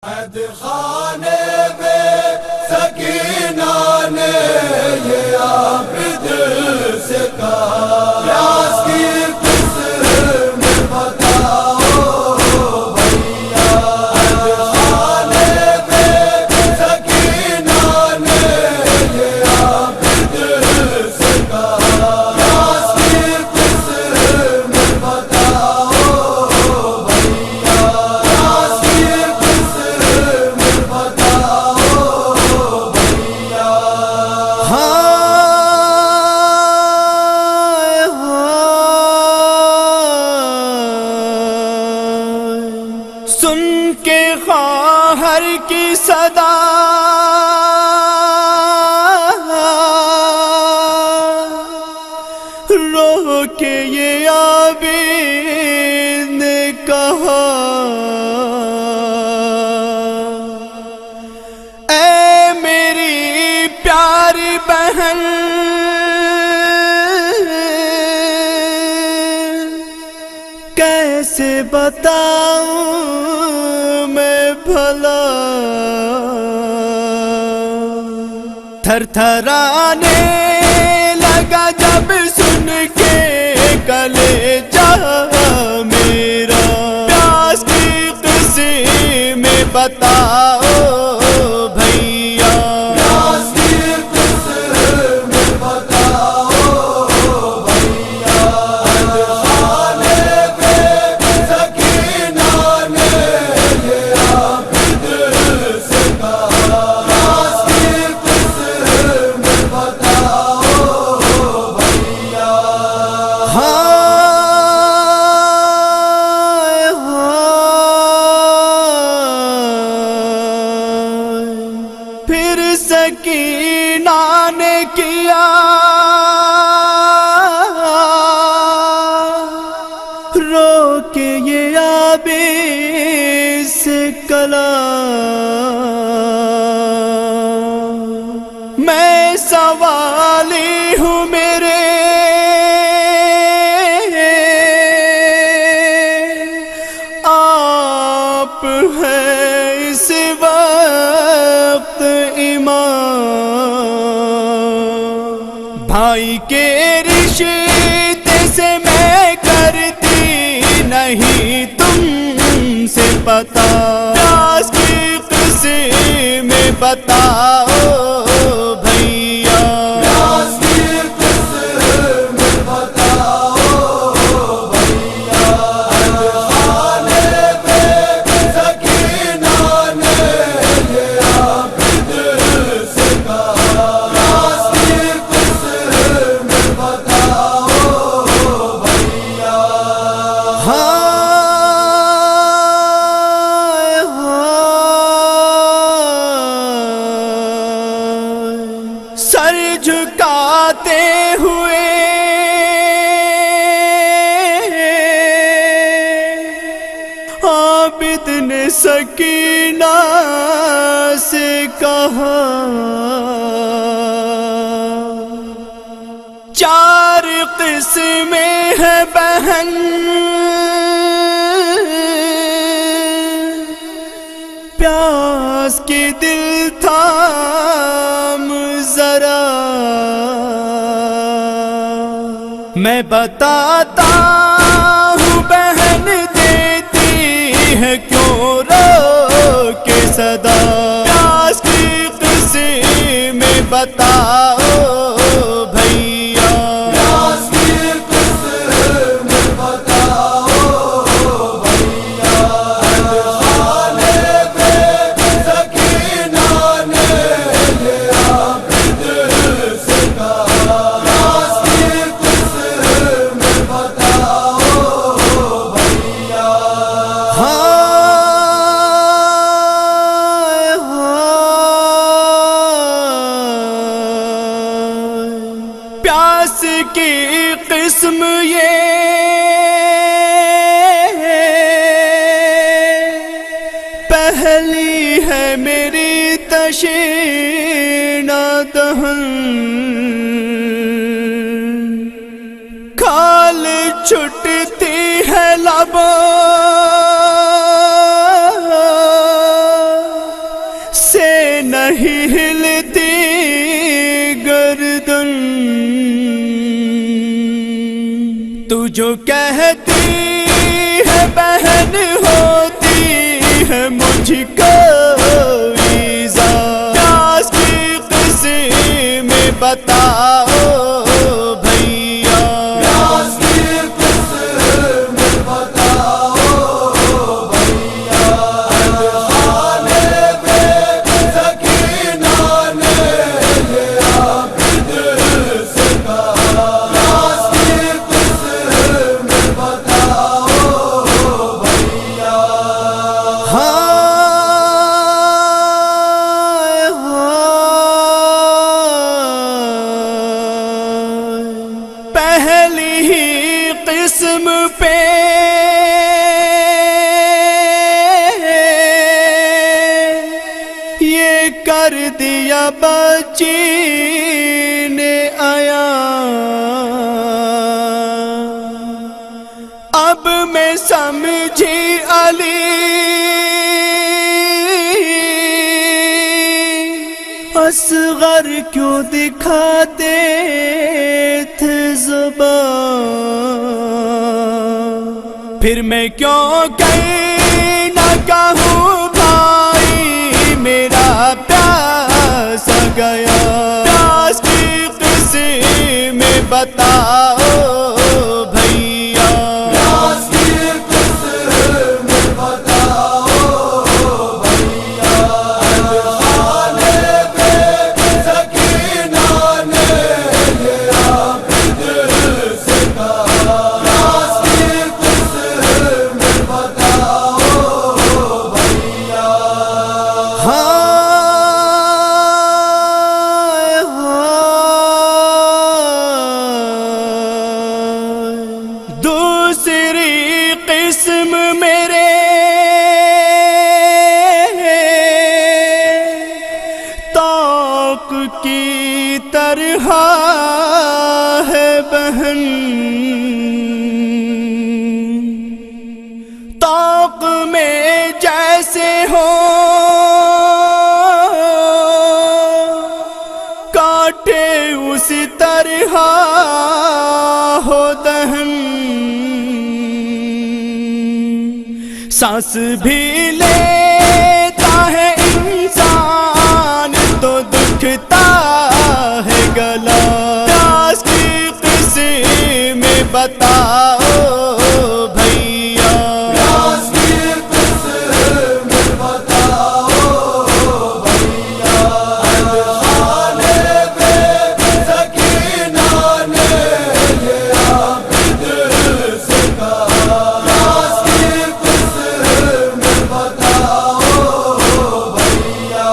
عید خانے میں سکینہ نے یہ عابد سے کہا، پیاس کی قسم بتاؤ بھیا۔ عید خانے میں سکینہ نے یہ عابد سے کہا، پیاس کی قسم بتاؤ بھیا، پیاس کی قسم بتاؤ بھیا۔ سن کے خواہر کی صدا رو کے یہ عابد نے کہا، اے میری پیاری بہن، کیسے بتاؤں میں بھلا، تھر تھرانے لگا جب سن کے کلیجہ میرا، پیاس کی قسم بتاؤ بھیا، پیاس کی قسم بتاؤ بھیا۔ عید خانے میں سکینہ نے یہ عابد سے کہا، پیاس کی قسم بتاؤ بھیا۔ پھر سکینہ نے کیا رو کے یہ عابد سے کلام، میں سوالی ہوں میرے آپ ہیں اس وقت امام، بھائی کے رشتے سے میں کرتی نہیں تم سے پتا، پیاس کی قسم بتاؤ بھیا، پیاس کی قسم بتاؤ بھیا۔ عید خانے میں سکینہ نے یہ عابد سے کہا، پیاس کی قسم بتاؤ بھیا۔ سر جھکاتے ہوئے عابد نے سکینہ سے کہا، چار قسمیں ہیں بہن، پیاس کی دل تھام ذرا، میں بتاتا ہوں بہن، دیتی ہے کیوں رو کے صدا، پیاس کی قسم بتاؤ بھیا، پیاس کی قسم بتاؤ بھیا۔ عید خانے میں سکینہ نے یہ عابد سے کہا، پیاس کی قسم بتاؤ بھیا۔ پیاس کی قسم یہ پہلی ہے میری تشنہ دہن، کھال چھٹتی ہے لبوں نہیں ہلتی گردن، تو جو کہتی ہے بہن ہوتی ہے مجھ کو ایذا، پیاس کی قسم بتاؤ بھیا، پیاس کی قسم بتاؤ بھیا، خانے پہ سکینہ نے یہ عابد سے کہا، پیاس کی قسم بتاؤ بھیا، پہلی ہی قسم پہ یہ کر دیا بچی نے آیا، اب میں سمجھی علی اصغر کیوں دکھاتے تھے زبان، پھر میں کیوں کہیں نہ کہوں بھائی میرا پیاس گیا، پیاس کی قسم بتاؤ بھیا، پیاس کی قسم بتاؤ بھیا، خانے پہ سکینہ نے یہ عابد سے کہا، پیاس کی قسم بتاؤ بھیا، دوسری قسم میرے طوق کی طرح ہے بہن، طوق میں جیسے ہو کاٹے اسی طرح ہو دہن، سانس بھی لیتا ہے انسان تو دکھتا ہے گلا، پیاس کی قسم بتاؤ بھیا، پیاس کی قسم بتاؤ بھیا، خانے پہ سکینہ نے یہ عابد سے کہا، پیاس کی قسم بتاؤ بھیا،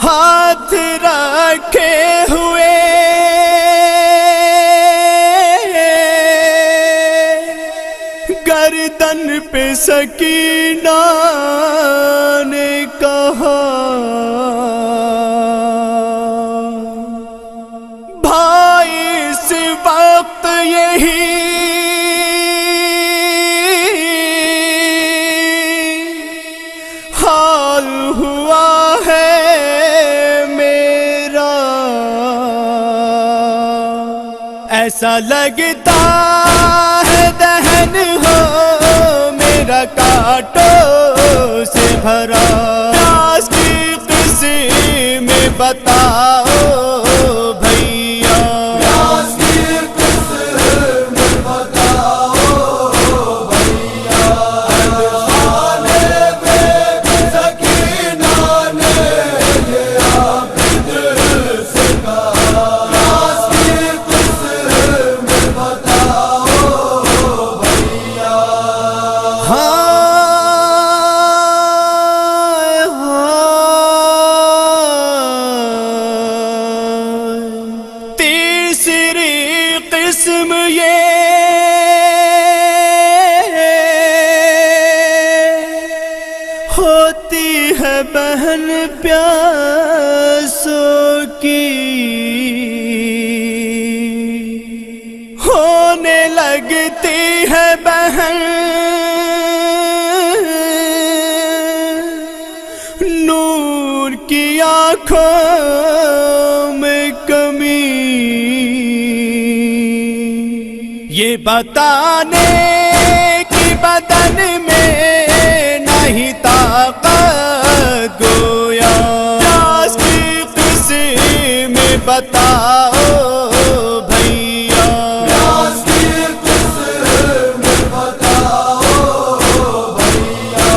ہاتھ رکھے ہوئے گردن پہ سکینہ نے کہا، بھائی اس وقت یہی حال ہوا ہے میرا، ایسا لگتا ہے دہن ہو میرا کانٹوں سے بھرا، پیاس کی قسم بتاؤ بھیا، پیاس کی قسم بتاؤ بھیا، خانے پہ سکینہ نے یہ عابد سے کہا، پیاس کی قسم بتاؤ بھیا، بہن پیاسوں کی ہونے لگتی ہے بہن نور کی آنکھوں میں کمی، یہ بتانے کی بدن میں نہیں طاقت گویا پیاس کی قسم بتاؤ بھیا، پیاس کی قسم بتاؤ بھیا،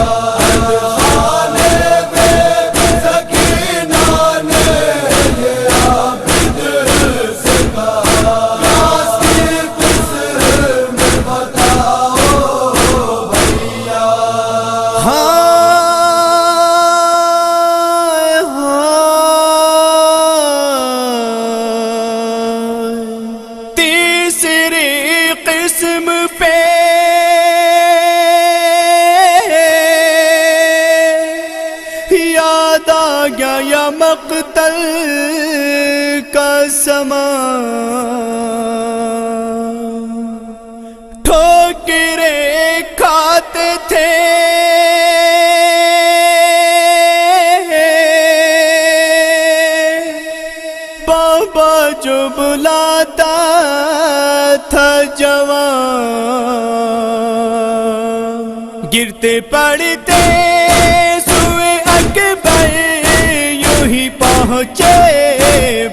خانے بے سکینہ نے یہ عابد سے کہا، پیاس کی قسم بتاؤ بھیا، تیسری قسم پہ یاد آ گیا یا مقتل کا سما، ٹھوکریں کھاتے تھے بابا جو بلاتا تھا جوان، گرتے پڑتے سوئے اکبر یوں ہی پہنچے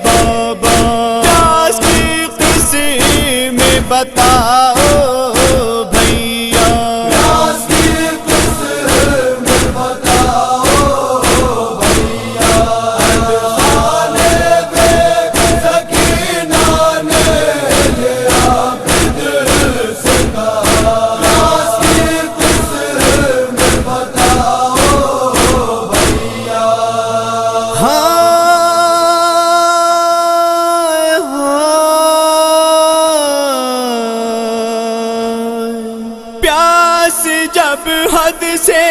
بابا، پیاس کی قسم بتاؤ بھیا، پیاس کی قسم بتاؤ بھیا، خانے بے سکینہ نے یہ عابد سے کہا، پیاس کی قسم بتاؤ بھیا، پیاس جب حد سے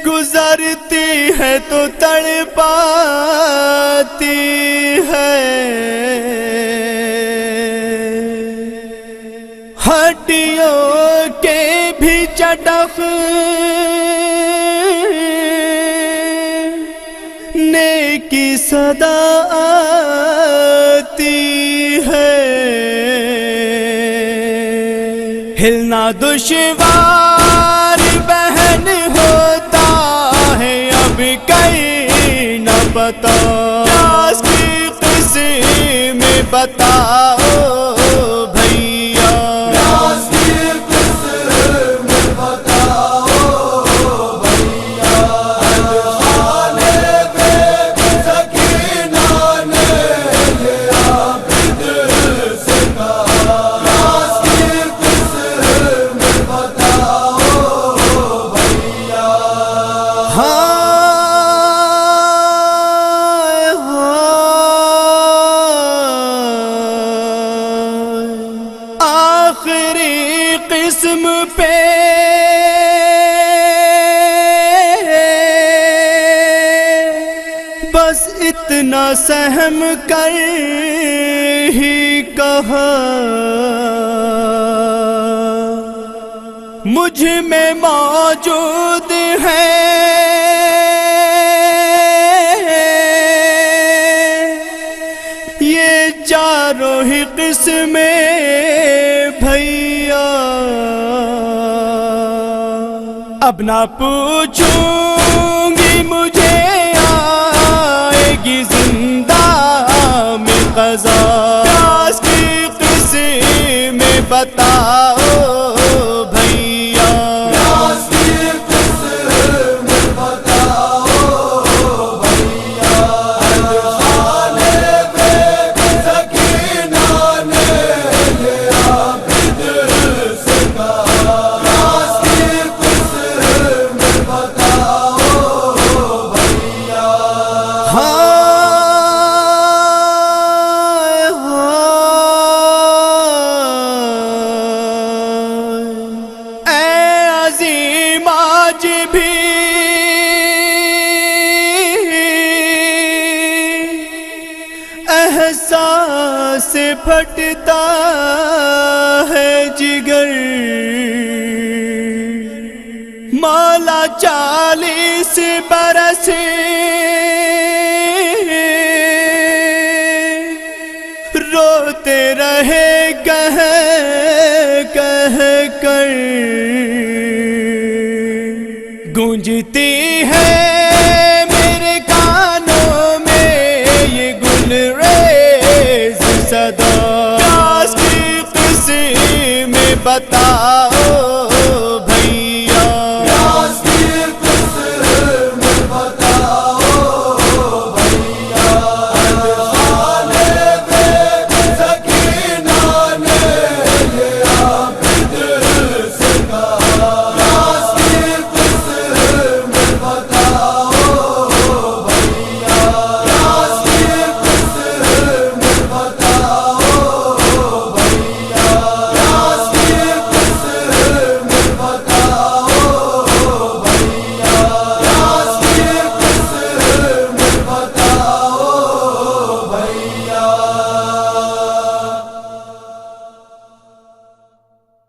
گزرتی ہے تو تڑپاتی ہے، ہڈیوں کے بھی چٹخ کی صدا آتی ہے، ہلنا دشوار بہن ہوتا ہے اب کہیں نہ پتا، پیاس کی قسم بتاؤ بھیا، پیاس کی قسم بتاؤ بھیا، خانے بے سکینہ نے یہ عابد سے کہا، پیاس کی قسم بتاؤ بھیا، آخری قسم پہ بس اتنا سہم کر ہی کہا، مجھ میں موجود ہے یہ چاروں ہی قسمیں بھیا، اب نہ پوچھوں گی مجھے آئے گی زندہ میں قضا، پیاس کی قسم بتاؤ بھیا، پیاس کی قسم بتاؤ بھیا، خانے بے سکینہ نے یہ عابد سے کہا، پیاس کی قسم بتاؤ رسا سے پھٹتا ہے جگر، مولا 40 برس روتے رہے کہہ کہہ کر، گونجتی ہے